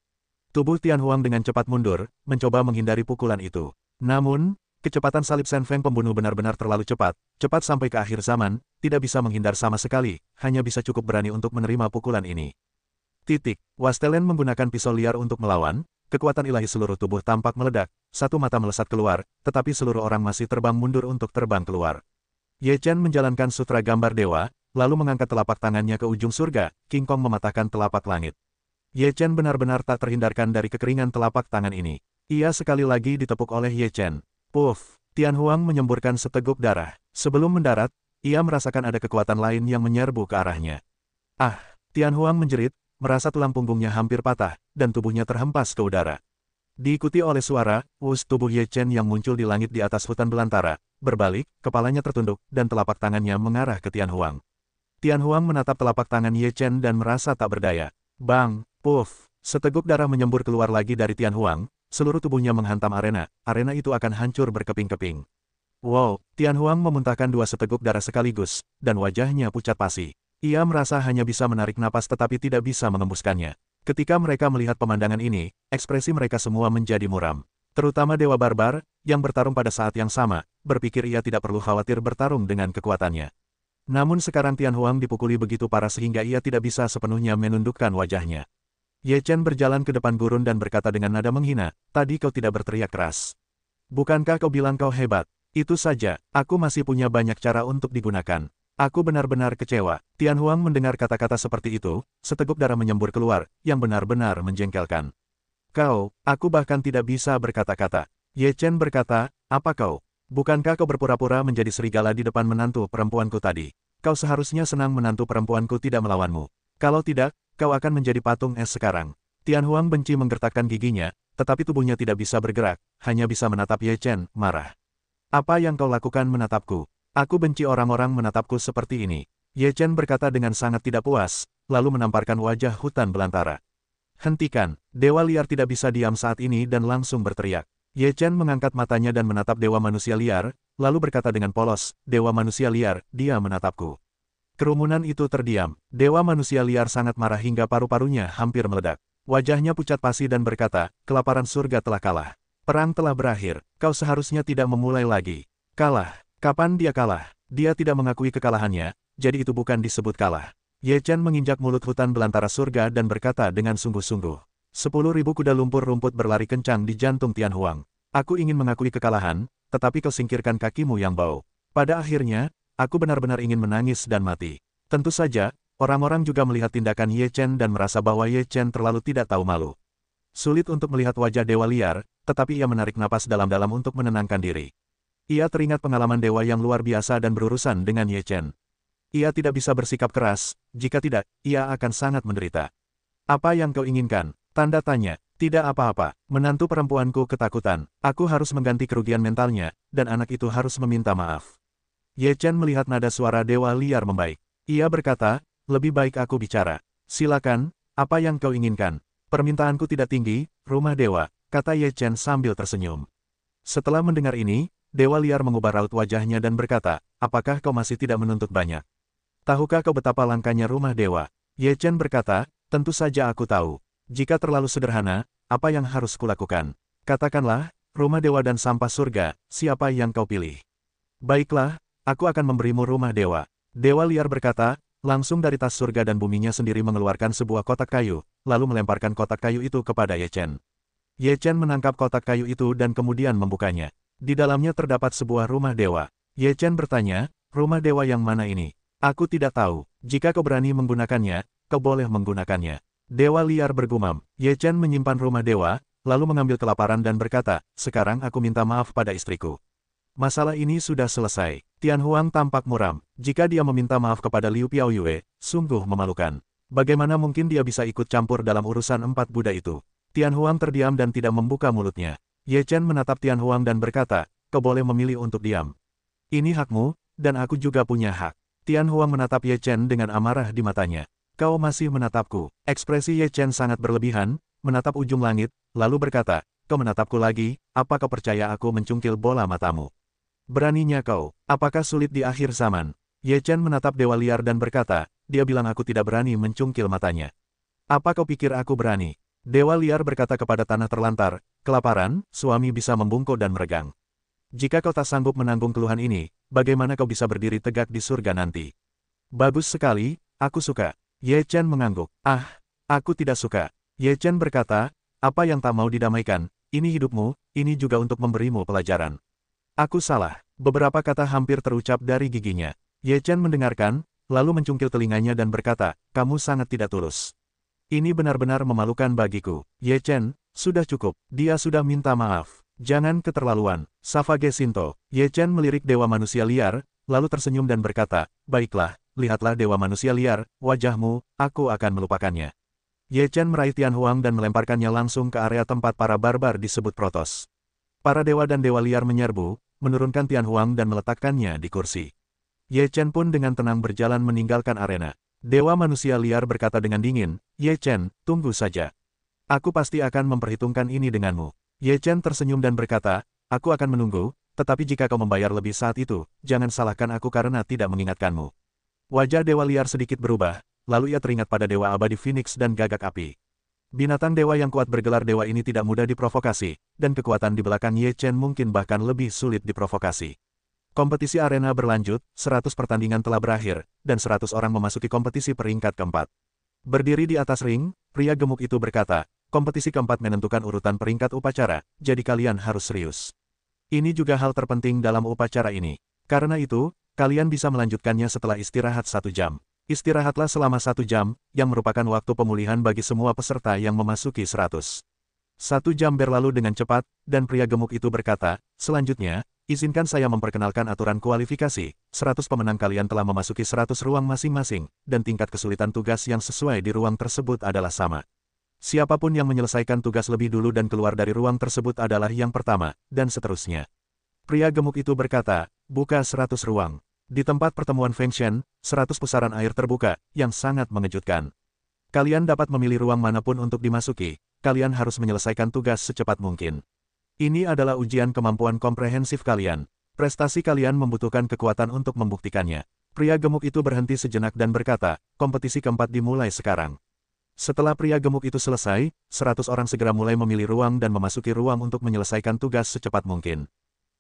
Tubuh Tian Huang dengan cepat mundur, mencoba menghindari pukulan itu. Namun, Kecepatan salib Shen Feng pembunuh benar-benar terlalu cepat, cepat sampai ke akhir zaman, tidak bisa menghindar sama sekali, hanya bisa cukup berani untuk menerima pukulan ini. Wastelen menggunakan pisau liar untuk melawan, kekuatan ilahi seluruh tubuh tampak meledak, satu mata melesat keluar, tetapi seluruh orang masih terbang mundur untuk terbang keluar. Ye Chen menjalankan sutra gambar dewa, lalu mengangkat telapak tangannya ke ujung surga, King Kong mematahkan telapak langit. Ye Chen benar-benar tak terhindarkan dari kekeringan telapak tangan ini. Ia sekali lagi ditepuk oleh Ye Chen. Puff! Tian Huang menyemburkan seteguk darah. Sebelum mendarat, ia merasakan ada kekuatan lain yang menyerbu ke arahnya. Ah! Tian Huang menjerit, merasa tulang punggungnya hampir patah, dan tubuhnya terhempas ke udara. Diikuti oleh suara, tubuh Ye Chen yang muncul di langit di atas hutan belantara, berbalik, kepalanya tertunduk, dan telapak tangannya mengarah ke Tian Huang. Tian Huang menatap telapak tangan Ye Chen dan merasa tak berdaya. Bang! Puff! Seteguk darah menyembur keluar lagi dari Tian Huang, seluruh tubuhnya menghantam arena itu akan hancur berkeping-keping. Wow! Tian Huang memuntahkan dua seteguk darah sekaligus, dan wajahnya pucat pasi. Ia merasa hanya bisa menarik napas tetapi tidak bisa mengembuskannya. Ketika mereka melihat pemandangan ini, ekspresi mereka semua menjadi muram. Terutama Dewa Barbar, yang bertarung pada saat yang sama, berpikir ia tidak perlu khawatir bertarung dengan kekuatannya. Namun sekarang Tian Huang dipukuli begitu parah sehingga ia tidak bisa sepenuhnya menundukkan wajahnya. Ye Chen berjalan ke depan gurun dan berkata dengan nada menghina, tadi kau tidak berteriak keras. Bukankah kau bilang kau hebat? Itu saja, aku masih punya banyak cara untuk digunakan. Aku benar-benar kecewa. Tian Huang mendengar kata-kata seperti itu, seteguk darah menyembur keluar, yang benar-benar menjengkelkan. Aku bahkan tidak bisa berkata-kata. Ye Chen berkata, apa kau? Bukankah kau berpura-pura menjadi serigala di depan menantu perempuanku tadi? Kau seharusnya senang menantu perempuanku tidak melawanmu. Kalau tidak, kau akan menjadi patung es sekarang. Tian Huang benci menggertakkan giginya, tetapi tubuhnya tidak bisa bergerak, hanya bisa menatap Ye Chen, marah. Apa yang kau lakukan menatapku? Aku benci orang-orang menatapku seperti ini. Ye Chen berkata dengan sangat tidak puas, lalu menamparkan wajah hutan belantara. Hentikan, Dewa Liar tidak bisa diam saat ini dan langsung berteriak. Ye Chen mengangkat matanya dan menatap Dewa Manusia Liar, lalu berkata dengan polos, Dewa Manusia Liar, dia menatapku. Kerumunan itu terdiam. Dewa Manusia Liar sangat marah hingga paru-parunya hampir meledak. Wajahnya pucat pasi dan berkata, kelaparan surga telah kalah. Perang telah berakhir, kau seharusnya tidak memulai lagi. Kalah. Kapan dia kalah? Dia tidak mengakui kekalahannya, jadi itu bukan disebut kalah. Ye Chen menginjak mulut hutan belantara surga dan berkata dengan sungguh-sungguh. 10.000 kuda lumpur rumput berlari kencang di jantung Tian Huang. Aku ingin mengakui kekalahan, tetapi kau singkirkan kakimu yang bau. Pada akhirnya, aku benar-benar ingin menangis dan mati. Tentu saja, orang-orang juga melihat tindakan Ye Chen dan merasa bahwa Ye Chen terlalu tidak tahu malu. Sulit untuk melihat wajah Dewa Liar, tetapi ia menarik napas dalam-dalam untuk menenangkan diri. Ia teringat pengalaman dewa yang luar biasa dan berurusan dengan Ye Chen. Ia tidak bisa bersikap keras, jika tidak, ia akan sangat menderita. Apa yang kau inginkan? Tanda tanya. Tidak apa-apa, menantu perempuanku ketakutan. Aku harus mengganti kerugian mentalnya, dan anak itu harus meminta maaf. Ye Chen melihat nada suara Dewa Liar membaik. Ia berkata, lebih baik aku bicara. Silakan, apa yang kau inginkan? Permintaanku tidak tinggi, rumah dewa, kata Ye Chen sambil tersenyum. Setelah mendengar ini, Dewa Liar mengubah raut wajahnya dan berkata, apakah kau masih tidak menuntut banyak? Tahukah kau betapa langkanya rumah dewa? Ye Chen berkata, tentu saja aku tahu. Jika terlalu sederhana, apa yang harus kulakukan? Katakanlah, rumah dewa dan sampah surga, siapa yang kau pilih? Baiklah, aku akan memberimu rumah dewa. Dewa Liar berkata, langsung dari tas surga dan buminya sendiri mengeluarkan sebuah kotak kayu, lalu melemparkan kotak kayu itu kepada Ye Chen. Ye Chen menangkap kotak kayu itu dan kemudian membukanya. Di dalamnya terdapat sebuah rumah dewa. Ye Chen bertanya, rumah dewa yang mana ini? Aku tidak tahu. Jika kau berani menggunakannya, kau boleh menggunakannya. Dewa Liar bergumam. Ye Chen menyimpan rumah dewa, lalu mengambil kelaparan dan berkata, sekarang aku minta maaf pada istriku. Masalah ini sudah selesai. Tian Huang tampak muram. Jika dia meminta maaf kepada Liu Piaoyue, sungguh memalukan. Bagaimana mungkin dia bisa ikut campur dalam urusan 4 Buddha itu? Tian Huang terdiam dan tidak membuka mulutnya. Ye Chen menatap Tian Huang dan berkata, kau boleh memilih untuk diam. Ini hakmu, dan aku juga punya hak. Tian Huang menatap Ye Chen dengan amarah di matanya. Kau masih menatapku. Ekspresi Ye Chen sangat berlebihan, menatap ujung langit, lalu berkata, kau menatapku lagi, apa kau percaya aku mencungkil bola matamu? Beraninya kau, apakah sulit di akhir zaman? Ye Chen menatap Dewa Liar dan berkata, dia bilang aku tidak berani mencungkil matanya. Apa kau pikir aku berani? Dewa Liar berkata kepada tanah terlantar, kelaparan, suami bisa membungkuk dan meregang. Jika kau tak sanggup menanggung keluhan ini, bagaimana kau bisa berdiri tegak di surga nanti? Bagus sekali, aku suka. Ye Chen mengangguk. Ah, aku tidak suka. Ye Chen berkata, apa yang tak mau didamaikan, ini hidupmu, ini juga untuk memberimu pelajaran. Aku salah. Beberapa kata hampir terucap dari giginya. Ye Chen mendengarkan, lalu mencungkil telinganya dan berkata, kamu sangat tidak tulus. Ini benar-benar memalukan bagiku. Ye Chen, sudah cukup. Dia sudah minta maaf. Jangan keterlaluan. Savage Shinto. Ye Chen melirik Dewa Manusia Liar, lalu tersenyum dan berkata, baiklah, lihatlah Dewa Manusia Liar, wajahmu, aku akan melupakannya. Ye Chen meraih Tianhuang dan melemparkannya langsung ke area tempat para barbar disebut Protoss. Para dewa dan dewa liar menyerbu, menurunkan Tianhuang dan meletakkannya di kursi. Ye Chen pun dengan tenang berjalan meninggalkan arena. Dewa Manusia Liar berkata dengan dingin, Ye Chen, tunggu saja. Aku pasti akan memperhitungkan ini denganmu. Ye Chen tersenyum dan berkata, aku akan menunggu, tetapi jika kau membayar lebih saat itu, jangan salahkan aku karena tidak mengingatkanmu. Wajah Dewa Liar sedikit berubah, lalu ia teringat pada Dewa Abadi Phoenix dan Gagak Api. Binatang dewa yang kuat bergelar dewa ini tidak mudah diprovokasi, dan kekuatan di belakang Ye Chen mungkin bahkan lebih sulit diprovokasi. Kompetisi arena berlanjut, 100 pertandingan telah berakhir, dan 100 orang memasuki kompetisi peringkat keempat. Berdiri di atas ring, pria gemuk itu berkata, kompetisi keempat menentukan urutan peringkat upacara, jadi kalian harus serius. Ini juga hal terpenting dalam upacara ini. Karena itu, kalian bisa melanjutkannya setelah istirahat 1 jam. Istirahatlah selama 1 jam, yang merupakan waktu pemulihan bagi semua peserta yang memasuki 100. 1 jam berlalu dengan cepat, dan pria gemuk itu berkata, selanjutnya, izinkan saya memperkenalkan aturan kualifikasi. 100 pemenang kalian telah memasuki 100 ruang masing-masing, dan tingkat kesulitan tugas yang sesuai di ruang tersebut adalah sama. Siapapun yang menyelesaikan tugas lebih dulu dan keluar dari ruang tersebut adalah yang pertama, dan seterusnya. Pria gemuk itu berkata, buka 100 ruang. Di tempat pertemuan Feng Shen, 100 pusaran air terbuka, yang sangat mengejutkan. Kalian dapat memilih ruang manapun untuk dimasuki, kalian harus menyelesaikan tugas secepat mungkin. Ini adalah ujian kemampuan komprehensif kalian. Prestasi kalian membutuhkan kekuatan untuk membuktikannya. Pria gemuk itu berhenti sejenak dan berkata, kompetisi keempat dimulai sekarang. Setelah pria gemuk itu selesai, 100 orang segera mulai memilih ruang dan memasuki ruang untuk menyelesaikan tugas secepat mungkin.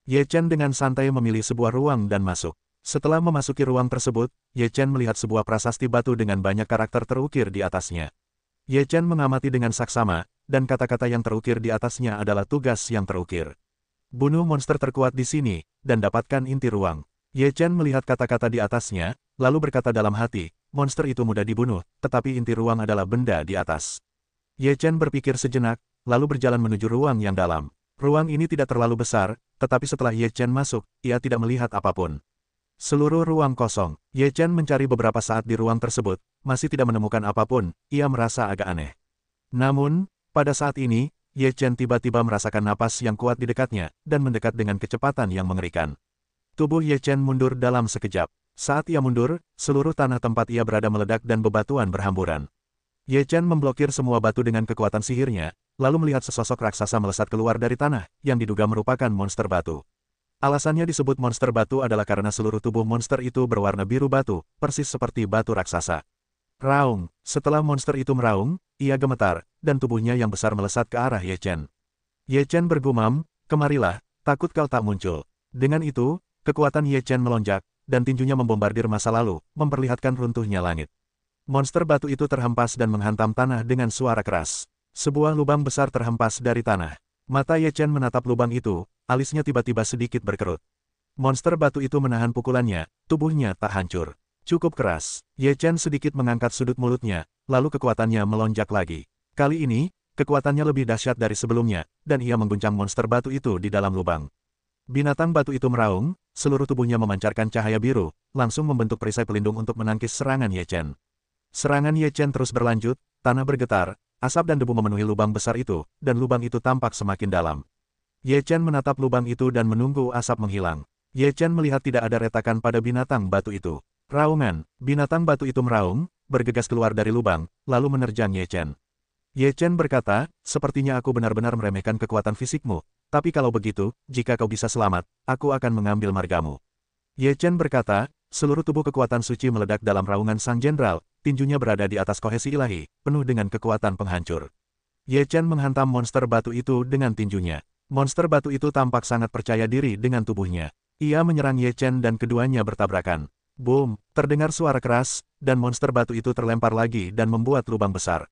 Ye Chen dengan santai memilih sebuah ruang dan masuk. Setelah memasuki ruang tersebut, Ye Chen melihat sebuah prasasti batu dengan banyak karakter terukir di atasnya. Ye Chen mengamati dengan saksama, dan kata-kata yang terukir di atasnya adalah tugas yang terukir. Bunuh monster terkuat di sini, dan dapatkan inti ruang. Ye Chen melihat kata-kata di atasnya, lalu berkata dalam hati, monster itu mudah dibunuh, tetapi inti ruang adalah benda di atas. Ye Chen berpikir sejenak, lalu berjalan menuju ruang yang dalam. Ruang ini tidak terlalu besar, tetapi setelah Ye Chen masuk, ia tidak melihat apapun. Seluruh ruang kosong. Ye Chen mencari beberapa saat di ruang tersebut, masih tidak menemukan apapun, ia merasa agak aneh. Namun, pada saat ini, Ye Chen tiba-tiba merasakan napas yang kuat di dekatnya, dan mendekat dengan kecepatan yang mengerikan. Tubuh Ye Chen mundur dalam sekejap. Saat ia mundur, seluruh tanah tempat ia berada meledak dan bebatuan berhamburan. Ye Chen memblokir semua batu dengan kekuatan sihirnya, lalu melihat sesosok raksasa melesat keluar dari tanah, yang diduga merupakan monster batu. Alasannya disebut monster batu adalah karena seluruh tubuh monster itu berwarna biru batu, persis seperti batu raksasa. Raung, setelah monster itu meraung, ia gemetar, dan tubuhnya yang besar melesat ke arah Ye Chen. Ye Chen bergumam, kemarilah, takut kau tak muncul. Dengan itu, kekuatan Ye Chen melonjak, dan tinjunya membombardir masa lalu, memperlihatkan runtuhnya langit. Monster batu itu terhempas dan menghantam tanah dengan suara keras. Sebuah lubang besar terhempas dari tanah. Mata Ye Chen menatap lubang itu, alisnya tiba-tiba sedikit berkerut. Monster batu itu menahan pukulannya, tubuhnya tak hancur. Cukup keras. Ye Chen sedikit mengangkat sudut mulutnya, lalu kekuatannya melonjak lagi. Kali ini, kekuatannya lebih dahsyat dari sebelumnya, dan ia mengguncang monster batu itu di dalam lubang. Binatang batu itu meraung, seluruh tubuhnya memancarkan cahaya biru, langsung membentuk perisai pelindung untuk menangkis serangan Ye Chen. Serangan Ye Chen terus berlanjut, tanah bergetar, asap dan debu memenuhi lubang besar itu, dan lubang itu tampak semakin dalam. Ye Chen menatap lubang itu dan menunggu asap menghilang. Ye Chen melihat tidak ada retakan pada binatang batu itu. Raungan, binatang batu itu meraung, bergegas keluar dari lubang, lalu menerjang Ye Chen. Ye Chen berkata, sepertinya aku benar-benar meremehkan kekuatan fisikmu, tapi kalau begitu, jika kau bisa selamat, aku akan mengambil margamu. Ye Chen berkata, seluruh tubuh kekuatan suci meledak dalam raungan sang jenderal, tinjunya berada di atas kohesi ilahi, penuh dengan kekuatan penghancur. Ye Chen menghantam monster batu itu dengan tinjunya. Monster batu itu tampak sangat percaya diri dengan tubuhnya. Ia menyerang Ye Chen dan keduanya bertabrakan. Boom, terdengar suara keras, dan monster batu itu terlempar lagi dan membuat lubang besar.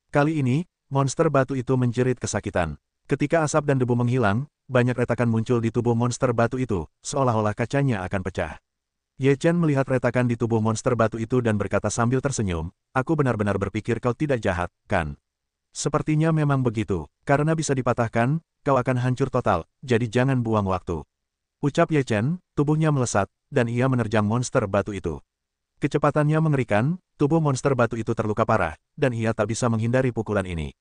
Kali ini, monster batu itu menjerit kesakitan. Ketika asap dan debu menghilang, banyak retakan muncul di tubuh monster batu itu, seolah-olah kacanya akan pecah. Ye Chen melihat retakan di tubuh monster batu itu dan berkata sambil tersenyum, "Aku benar-benar berpikir kau tidak jahat, kan? Sepertinya memang begitu, karena bisa dipatahkan, kau akan hancur total, jadi jangan buang waktu." Ucap Ye Chen, tubuhnya melesat, dan ia menerjang monster batu itu. Kecepatannya mengerikan, tubuh monster batu itu terluka parah, dan ia tak bisa menghindari pukulan ini.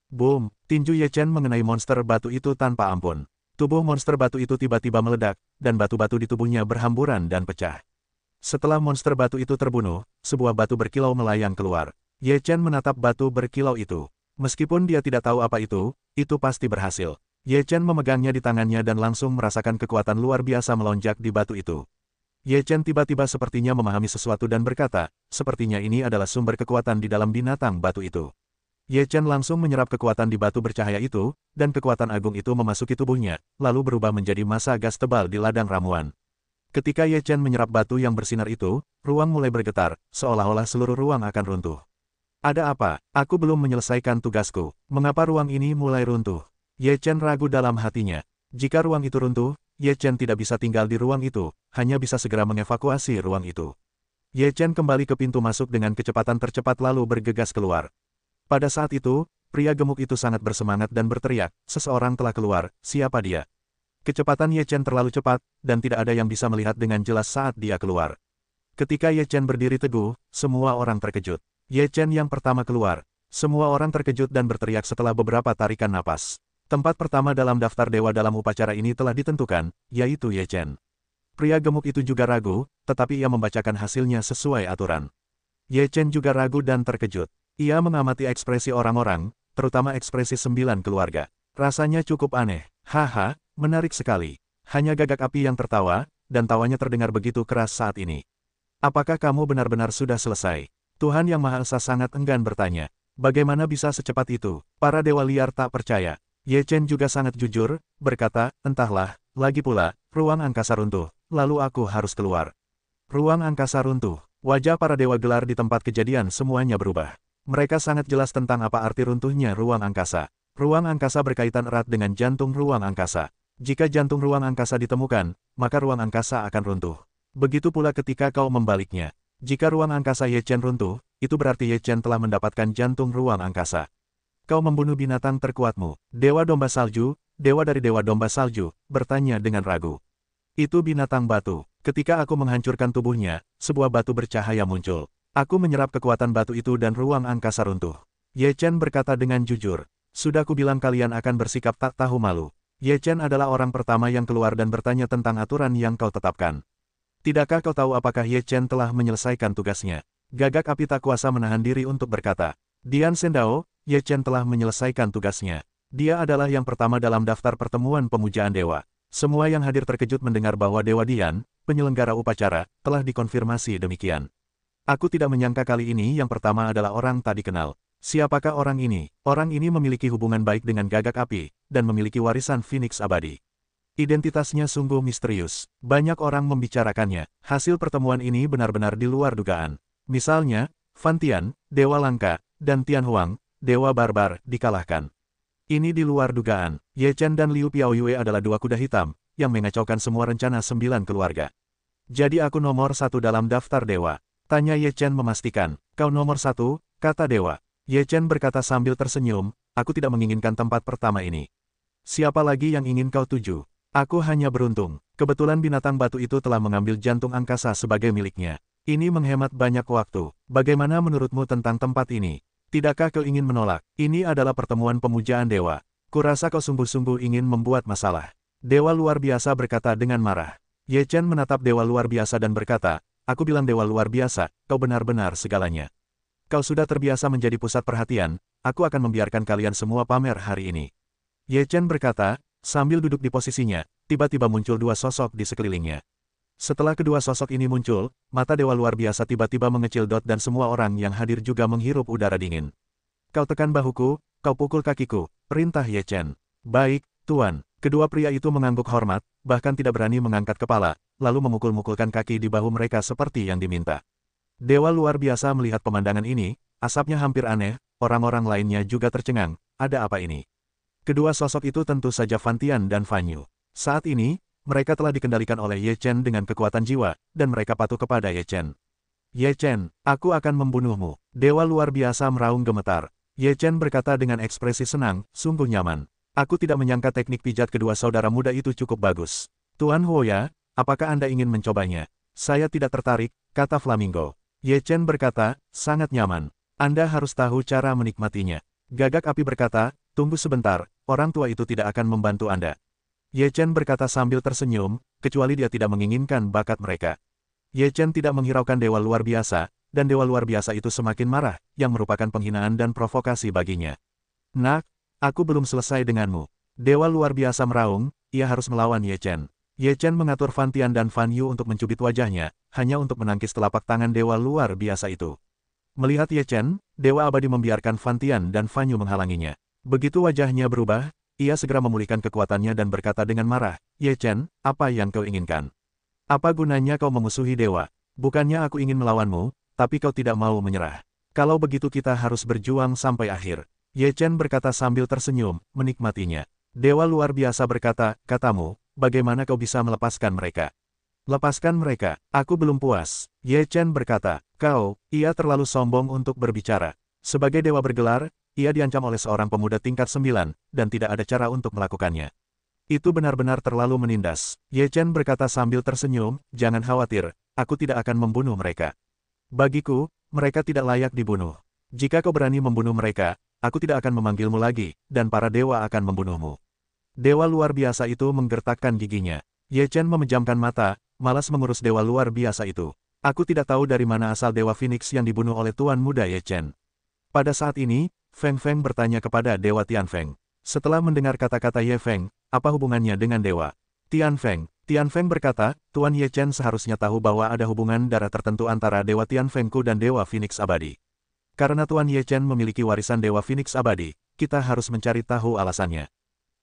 Boom, tinju Ye Chen mengenai monster batu itu tanpa ampun. Tubuh monster batu itu tiba-tiba meledak, dan batu-batu di tubuhnya berhamburan dan pecah. Setelah monster batu itu terbunuh, sebuah batu berkilau melayang keluar. Ye Chen menatap batu berkilau itu. Meskipun dia tidak tahu apa itu pasti berhasil. Ye Chen memegangnya di tangannya dan langsung merasakan kekuatan luar biasa melonjak di batu itu. Ye Chen tiba-tiba sepertinya memahami sesuatu dan berkata, sepertinya ini adalah sumber kekuatan di dalam binatang batu itu. Ye Chen langsung menyerap kekuatan di batu bercahaya itu, dan kekuatan agung itu memasuki tubuhnya, lalu berubah menjadi massa gas tebal di ladang ramuan. Ketika Ye Chen menyerap batu yang bersinar itu, ruang mulai bergetar, seolah-olah seluruh ruang akan runtuh. Ada apa? Aku belum menyelesaikan tugasku. Mengapa ruang ini mulai runtuh? Ye Chen ragu dalam hatinya. Jika ruang itu runtuh, Ye Chen tidak bisa tinggal di ruang itu, hanya bisa segera mengevakuasi ruang itu. Ye Chen kembali ke pintu masuk dengan kecepatan tercepat lalu bergegas keluar. Pada saat itu, pria gemuk itu sangat bersemangat dan berteriak, "Seseorang telah keluar, siapa dia?" Kecepatan Ye Chen terlalu cepat, dan tidak ada yang bisa melihat dengan jelas saat dia keluar. Ketika Ye Chen berdiri teguh, semua orang terkejut. Ye Chen yang pertama keluar. Semua orang terkejut dan berteriak setelah beberapa tarikan napas. Tempat pertama dalam daftar dewa dalam upacara ini telah ditentukan, yaitu Ye Chen. Pria gemuk itu juga ragu, tetapi ia membacakan hasilnya sesuai aturan. Ye Chen juga ragu dan terkejut. Ia mengamati ekspresi orang-orang, terutama ekspresi 9 keluarga. Rasanya cukup aneh. Haha, menarik sekali. Hanya gagak api yang tertawa, dan tawanya terdengar begitu keras saat ini. Apakah kamu benar-benar sudah selesai? Tuhan Yang Maha Esa sangat enggan bertanya. Bagaimana bisa secepat itu? Para dewa liar tak percaya. Ye Chen juga sangat jujur, berkata, entahlah, lagi pula, ruang angkasa runtuh, lalu aku harus keluar. Ruang angkasa runtuh. Wajah para dewa gelar di tempat kejadian semuanya berubah. Mereka sangat jelas tentang apa arti runtuhnya ruang angkasa. Ruang angkasa berkaitan erat dengan jantung ruang angkasa. Jika jantung ruang angkasa ditemukan, maka ruang angkasa akan runtuh. Begitu pula ketika kau membaliknya. Jika ruang angkasa Ye Chen runtuh, itu berarti Ye Chen telah mendapatkan jantung ruang angkasa. Kau membunuh binatang terkuatmu. Dewa domba salju, dewa dari dewa domba salju, bertanya dengan ragu. Itu binatang batu. Ketika aku menghancurkan tubuhnya, sebuah batu bercahaya muncul. Aku menyerap kekuatan batu itu dan ruang angkasa runtuh. Ye Chen berkata dengan jujur. Sudah kubilang kalian akan bersikap tak tahu malu. Ye Chen adalah orang pertama yang keluar dan bertanya tentang aturan yang kau tetapkan. Tidakkah kau tahu apakah Ye Chen telah menyelesaikan tugasnya? Gagak api tak kuasa menahan diri untuk berkata. Dian Sendao, Ye Chen telah menyelesaikan tugasnya. Dia adalah yang pertama dalam daftar pertemuan pemujaan dewa. Semua yang hadir terkejut mendengar bahwa Dewa Dian, penyelenggara upacara, telah dikonfirmasi demikian. Aku tidak menyangka kali ini yang pertama adalah orang tak dikenal. Siapakah orang ini? Orang ini memiliki hubungan baik dengan gagak api, dan memiliki warisan Phoenix abadi. Identitasnya sungguh misterius. Banyak orang membicarakannya. Hasil pertemuan ini benar-benar di luar dugaan. Misalnya, Fan Tian, Dewa Langka, dan Tian Huang, Dewa Barbar, dikalahkan. Ini di luar dugaan. Ye Chen dan Liu Piaoyue adalah dua kuda hitam, yang mengacaukan semua rencana 9 keluarga. Jadi aku nomor 1 dalam daftar dewa. Tanya Ye Chen memastikan. Kau nomor 1, kata dewa. Ye Chen berkata sambil tersenyum, aku tidak menginginkan tempat pertama ini. Siapa lagi yang ingin kau tuju? Aku hanya beruntung. Kebetulan binatang batu itu telah mengambil jantung angkasa sebagai miliknya. Ini menghemat banyak waktu. Bagaimana menurutmu tentang tempat ini? Tidakkah kau ingin menolak? Ini adalah pertemuan pemujaan dewa. Kurasa kau sungguh-sungguh ingin membuat masalah. Dewa luar biasa berkata dengan marah. Ye Chen menatap dewa luar biasa dan berkata, aku bilang dewa luar biasa, kau benar-benar segalanya. Kau sudah terbiasa menjadi pusat perhatian, aku akan membiarkan kalian semua pamer hari ini. Ye Chen berkata, sambil duduk di posisinya, tiba-tiba muncul dua sosok di sekelilingnya. Setelah kedua sosok ini muncul, mata dewa luar biasa tiba-tiba mengecil dan semua orang yang hadir juga menghirup udara dingin. Kau tekan bahuku, kau pukul kakiku, perintah Ye Chen. Baik, Tuan, kedua pria itu mengangguk hormat, bahkan tidak berani mengangkat kepala, lalu memukul-mukulkan kaki di bahu mereka seperti yang diminta. Dewa luar biasa melihat pemandangan ini, asapnya hampir aneh, orang-orang lainnya juga tercengang, ada apa ini? Kedua sosok itu tentu saja Fan Tian dan Fan Yu. Saat ini, mereka telah dikendalikan oleh Ye Chen dengan kekuatan jiwa, dan mereka patuh kepada Ye Chen. Ye Chen, aku akan membunuhmu. Dewa luar biasa meraung gemetar. Ye Chen berkata dengan ekspresi senang, sungguh nyaman. Aku tidak menyangka teknik pijat kedua saudara muda itu cukup bagus. Tuan Huoya, apakah Anda ingin mencobanya? Saya tidak tertarik, kata Flamingo. Ye Chen berkata, sangat nyaman. Anda harus tahu cara menikmatinya. Gagak api berkata, tunggu sebentar, orang tua itu tidak akan membantu Anda. Ye Chen berkata sambil tersenyum, kecuali dia tidak menginginkan bakat mereka. Ye Chen tidak menghiraukan dewa luar biasa, dan dewa luar biasa itu semakin marah, yang merupakan penghinaan dan provokasi baginya. Nak, aku belum selesai denganmu. Dewa luar biasa meraung, ia harus melawan Ye Chen. Ye Chen mengatur Fan Tian dan Fan Yu untuk mencubit wajahnya, hanya untuk menangkis telapak tangan dewa luar biasa itu. Melihat Ye Chen, dewa abadi membiarkan Fan Tian dan Fan Yu menghalanginya. Begitu wajahnya berubah, ia segera memulihkan kekuatannya dan berkata dengan marah, Ye Chen, apa yang kau inginkan? Apa gunanya kau memusuhi dewa? Bukannya aku ingin melawanmu, tapi kau tidak mau menyerah. Kalau begitu kita harus berjuang sampai akhir. Ye Chen berkata sambil tersenyum, menikmatinya. Dewa luar biasa berkata, katamu, bagaimana kau bisa melepaskan mereka? Lepaskan mereka, aku belum puas. Ye Chen berkata, ia terlalu sombong untuk berbicara. Sebagai dewa bergelar, ia diancam oleh seorang pemuda tingkat 9, dan tidak ada cara untuk melakukannya. Itu benar-benar terlalu menindas. Ye Chen berkata sambil tersenyum, jangan khawatir, aku tidak akan membunuh mereka. Bagiku, mereka tidak layak dibunuh. Jika kau berani membunuh mereka, aku tidak akan memanggilmu lagi, dan para dewa akan membunuhmu. Dewa luar biasa itu menggertakkan giginya. Ye Chen memejamkan mata, malas mengurus dewa luar biasa itu. Aku tidak tahu dari mana asal dewa Phoenix yang dibunuh oleh Tuan Muda Ye Chen. Pada saat ini, Feng Feng bertanya kepada Dewa Tianfeng. Setelah mendengar kata-kata Ye Feng, apa hubungannya dengan dewa? Tianfeng berkata, Tuan Ye Chen seharusnya tahu bahwa ada hubungan darah tertentu antara Dewa Tianfengku dan Dewa Phoenix Abadi. Karena Tuan Ye Chen memiliki warisan Dewa Phoenix Abadi, kita harus mencari tahu alasannya.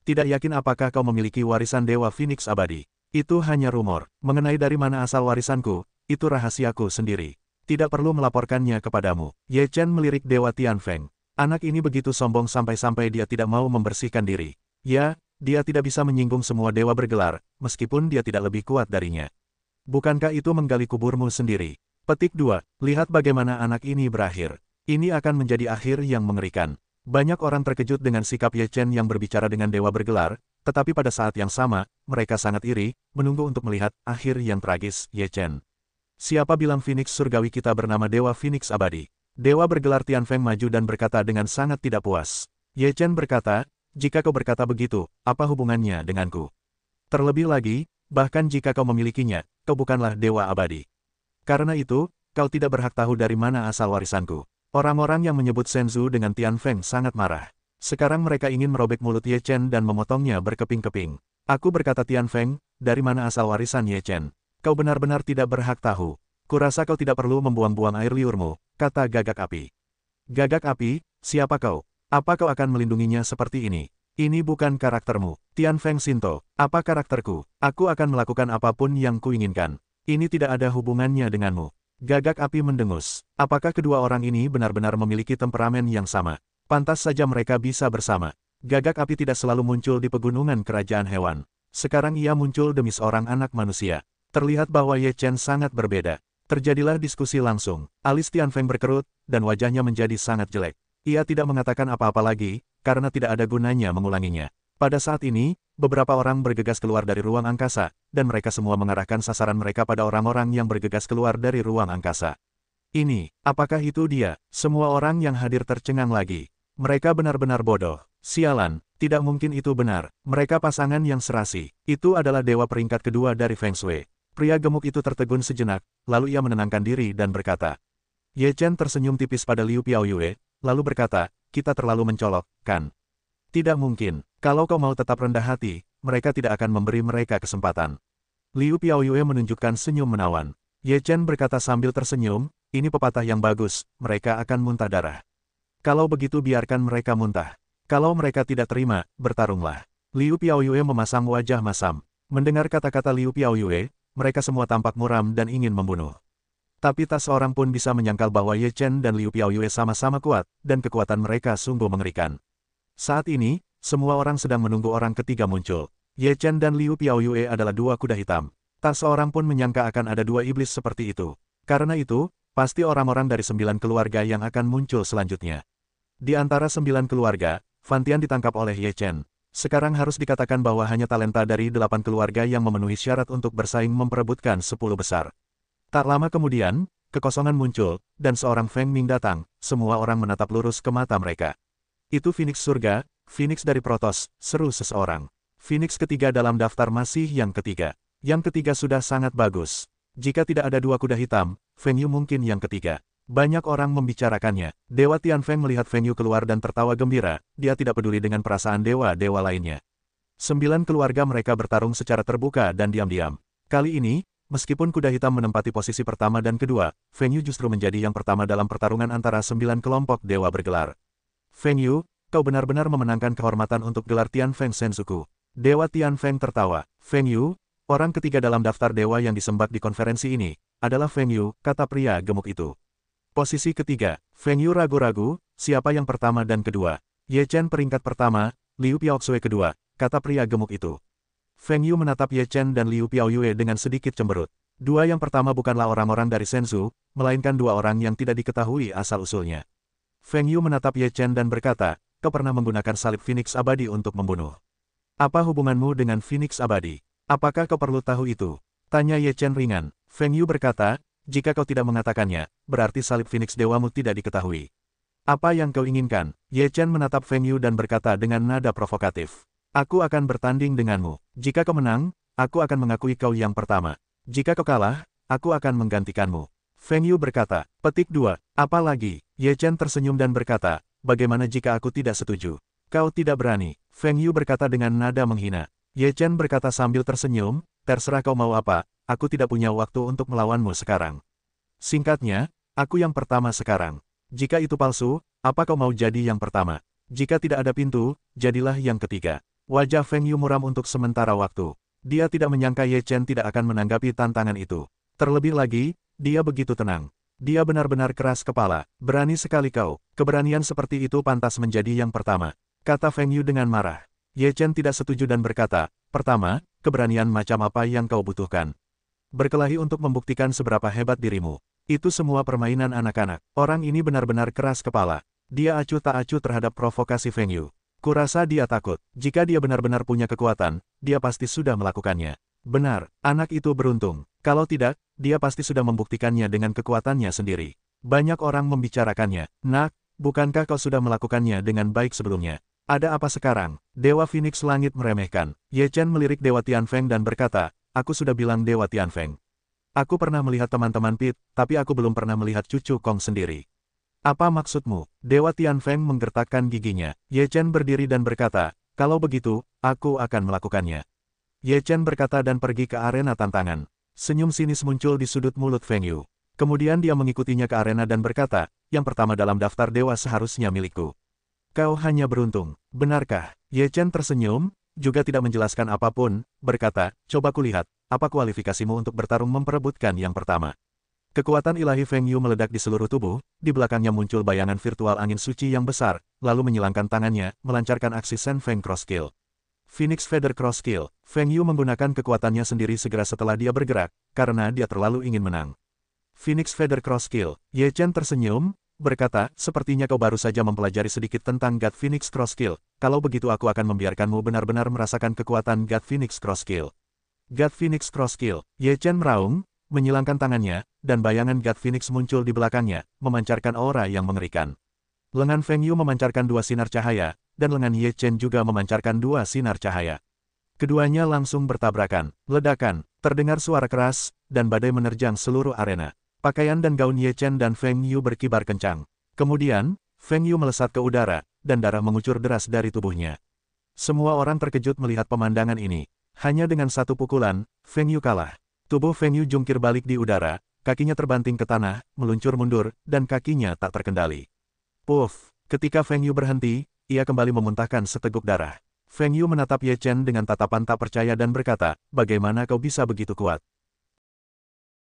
Tidak yakin apakah kau memiliki warisan Dewa Phoenix Abadi. Itu hanya rumor. Mengenai dari mana asal warisanku, itu rahasiaku sendiri. Tidak perlu melaporkannya kepadamu. Ye Chen melirik Dewa Tianfeng. Anak ini begitu sombong sampai-sampai dia tidak mau membersihkan diri. Ya, dia tidak bisa menyinggung semua dewa bergelar, meskipun dia tidak lebih kuat darinya. Bukankah itu menggali kuburmu sendiri? Petik 2. Lihat bagaimana anak ini berakhir. Ini akan menjadi akhir yang mengerikan. Banyak orang terkejut dengan sikap Ye Chen yang berbicara dengan dewa bergelar, tetapi pada saat yang sama, mereka sangat iri, menunggu untuk melihat akhir yang tragis Ye Chen. Siapa bilang Phoenix surgawi kita bernama Dewa Phoenix Abadi? Dewa bergelar Tianfeng maju dan berkata dengan sangat tidak puas. Ye Chen berkata, jika kau berkata begitu, apa hubungannya denganku? Terlebih lagi, bahkan jika kau memilikinya, kau bukanlah Dewa Abadi. Karena itu, kau tidak berhak tahu dari mana asal warisanku. Orang-orang yang menyebut Shenzhou dengan Tianfeng sangat marah. Sekarang mereka ingin merobek mulut Ye Chen dan memotongnya berkeping-keping. Aku berkata Tianfeng, dari mana asal warisan Ye Chen? Kau benar-benar tidak berhak tahu. Kurasa kau tidak perlu membuang-buang air liurmu, kata Gagak Api. Gagak Api, siapa kau? Apa kau akan melindunginya seperti ini? Ini bukan karaktermu. Tianfeng Shinto, apa karakterku? Aku akan melakukan apapun yang kuinginkan. Ini tidak ada hubungannya denganmu. Gagak Api mendengus. Apakah kedua orang ini benar-benar memiliki temperamen yang sama? Pantas saja mereka bisa bersama. Gagak Api tidak selalu muncul di pegunungan kerajaan hewan. Sekarang ia muncul demi seorang anak manusia. Terlihat bahwa Ye Chen sangat berbeda. Terjadilah diskusi langsung. Alis Tianfeng berkerut, dan wajahnya menjadi sangat jelek. Ia tidak mengatakan apa-apa lagi, karena tidak ada gunanya mengulanginya. Pada saat ini, beberapa orang bergegas keluar dari ruang angkasa, dan mereka semua mengarahkan sasaran mereka pada orang-orang yang bergegas keluar dari ruang angkasa. Ini, apakah itu dia? Semua orang yang hadir tercengang lagi. Mereka benar-benar bodoh. Sialan, tidak mungkin itu benar. Mereka pasangan yang serasi. Itu adalah dewa peringkat kedua dari Feng Shui. Pria gemuk itu tertegun sejenak, lalu ia menenangkan diri dan berkata. Ye Chen tersenyum tipis pada Liu Piaoyue, lalu berkata, kita terlalu mencolok, kan? Tidak mungkin. Kalau kau mau tetap rendah hati, mereka tidak akan memberi mereka kesempatan. Liu Piaoyue menunjukkan senyum menawan. Ye Chen berkata sambil tersenyum, ini pepatah yang bagus, mereka akan muntah darah. Kalau begitu biarkan mereka muntah. Kalau mereka tidak terima, bertarunglah. Liu Piaoyue memasang wajah masam. Mendengar kata-kata Liu Piaoyue, mereka semua tampak muram dan ingin membunuh. Tapi tak seorang pun bisa menyangkal bahwa Ye Chen dan Liu Piaoyue sama-sama kuat, dan kekuatan mereka sungguh mengerikan. Saat ini, semua orang sedang menunggu orang ketiga muncul. Ye Chen dan Liu Piaoyue adalah dua kuda hitam. Tak seorang pun menyangka akan ada dua iblis seperti itu. Karena itu, pasti orang-orang dari 9 keluarga yang akan muncul selanjutnya. Di antara 9 keluarga, Fan Tian ditangkap oleh Ye Chen. Sekarang harus dikatakan bahwa hanya talenta dari 8 keluarga yang memenuhi syarat untuk bersaing memperebutkan 10 besar. Tak lama kemudian, kekosongan muncul, dan seorang Feng Ming datang, semua orang menatap lurus ke mata mereka. Itu Phoenix surga, Phoenix dari Protoss, seru seseorang. Phoenix ketiga dalam daftar masih yang ketiga. Yang ketiga sudah sangat bagus. Jika tidak ada dua kuda hitam, Feng Yu mungkin yang ketiga. Banyak orang membicarakannya. Dewa Tianfeng melihat Feng Yu keluar dan tertawa gembira, dia tidak peduli dengan perasaan dewa-dewa lainnya. 9 keluarga mereka bertarung secara terbuka dan diam-diam. Kali ini, meskipun kuda hitam menempati posisi pertama dan kedua, Feng Yu justru menjadi yang pertama dalam pertarungan antara 9 kelompok dewa bergelar. Feng Yu, kau benar-benar memenangkan kehormatan untuk gelar Tianfeng Senzuku. Dewa Tianfeng tertawa. Feng Yu, orang ketiga dalam daftar dewa yang disembah di konferensi ini, adalah Feng Yu, kata pria gemuk itu. Posisi ketiga, Feng Yu ragu-ragu, siapa yang pertama dan kedua? Ye Chen peringkat pertama, Liu Piaoxue kedua, kata pria gemuk itu. Feng Yu menatap Ye Chen dan Liu Piaoyue dengan sedikit cemberut. Dua yang pertama bukanlah orang-orang dari Shenzhou, melainkan dua orang yang tidak diketahui asal-usulnya. Feng Yu menatap Ye Chen dan berkata, kau pernah menggunakan salib Phoenix abadi untuk membunuh. Apa hubunganmu dengan Phoenix abadi? Apakah kau perlu tahu itu? Tanya Ye Chen ringan. Feng Yu berkata, jika kau tidak mengatakannya, berarti salib Phoenix dewamu tidak diketahui. Apa yang kau inginkan? Ye Chen menatap Feng Yu dan berkata dengan nada provokatif. Aku akan bertanding denganmu. Jika kau menang, aku akan mengakui kau yang pertama. Jika kau kalah, aku akan menggantikanmu. Feng Yu berkata, petik 2, apa lagi? Ye Chen tersenyum dan berkata, bagaimana jika aku tidak setuju? Kau tidak berani. Feng Yu berkata dengan nada menghina. Ye Chen berkata sambil tersenyum, terserah kau mau apa, aku tidak punya waktu untuk melawanmu sekarang. Singkatnya, aku yang pertama sekarang. Jika itu palsu, apa kau mau jadi yang pertama? Jika tidak ada pintu, jadilah yang ketiga. Wajah Feng Yu muram untuk sementara waktu. Dia tidak menyangka Ye Chen tidak akan menanggapi tantangan itu. Terlebih lagi, dia begitu tenang. Dia benar-benar keras kepala. Berani sekali kau. Keberanian seperti itu pantas menjadi yang pertama, kata Feng Yu dengan marah. Ye Chen tidak setuju dan berkata, pertama, keberanian macam apa yang kau butuhkan? Berkelahi untuk membuktikan seberapa hebat dirimu. Itu semua permainan anak-anak. Orang ini benar-benar keras kepala. Dia acuh tak acuh terhadap provokasi Feng Yu. Kurasa dia takut. Jika dia benar-benar punya kekuatan, dia pasti sudah melakukannya. Benar, anak itu beruntung. Kalau tidak, dia pasti sudah membuktikannya dengan kekuatannya sendiri. Banyak orang membicarakannya. Nak, bukankah kau sudah melakukannya dengan baik sebelumnya? Ada apa sekarang? Dewa Phoenix Langit meremehkan. Ye Chen melirik Dewa Tianfeng dan berkata, aku sudah bilang Dewa Tianfeng. Aku pernah melihat teman-teman Pit, tapi aku belum pernah melihat cucu Kong sendiri. Apa maksudmu? Dewa Tianfeng menggertakkan giginya. Ye Chen berdiri dan berkata, kalau begitu, aku akan melakukannya. Ye Chen berkata dan pergi ke arena tantangan. Senyum sinis muncul di sudut mulut Feng Yu. Kemudian dia mengikutinya ke arena dan berkata, yang pertama dalam daftar dewa seharusnya milikku. Kau hanya beruntung, benarkah? Ye Chen tersenyum, juga tidak menjelaskan apapun, berkata, coba kulihat, apa kualifikasimu untuk bertarung memperebutkan yang pertama. Kekuatan ilahi Feng Yu meledak di seluruh tubuh, di belakangnya muncul bayangan virtual angin suci yang besar, lalu menyilangkan tangannya, melancarkan aksi Shen Feng Cross Kill. Phoenix Feather Cross Kill. Feng Yu menggunakan kekuatannya sendiri segera setelah dia bergerak, karena dia terlalu ingin menang. Phoenix Feather Cross Kill. Ye Chen tersenyum, berkata, sepertinya kau baru saja mempelajari sedikit tentang God Phoenix Cross Kill. Kalau begitu aku akan membiarkanmu benar-benar merasakan kekuatan God Phoenix Cross Kill. God Phoenix Cross Kill. Ye Chen meraung, menyilangkan tangannya, dan bayangan God Phoenix muncul di belakangnya, memancarkan aura yang mengerikan. Lengan Feng Yu memancarkan 2 sinar cahaya, dan lengan Ye Chen juga memancarkan 2 sinar cahaya. Keduanya langsung bertabrakan, ledakan, terdengar suara keras, dan badai menerjang seluruh arena. Pakaian dan gaun Ye Chen dan Feng Yu berkibar kencang. Kemudian, Feng Yu melesat ke udara, dan darah mengucur deras dari tubuhnya. Semua orang terkejut melihat pemandangan ini. Hanya dengan satu pukulan, Feng Yu kalah. Tubuh Feng Yu jungkir balik di udara, kakinya terbanting ke tanah, meluncur mundur, dan kakinya tak terkendali. Puff! Ketika Feng Yu berhenti, ia kembali memuntahkan seteguk darah. Feng Yu menatap Ye Chen dengan tatapan tak percaya dan berkata, bagaimana kau bisa begitu kuat?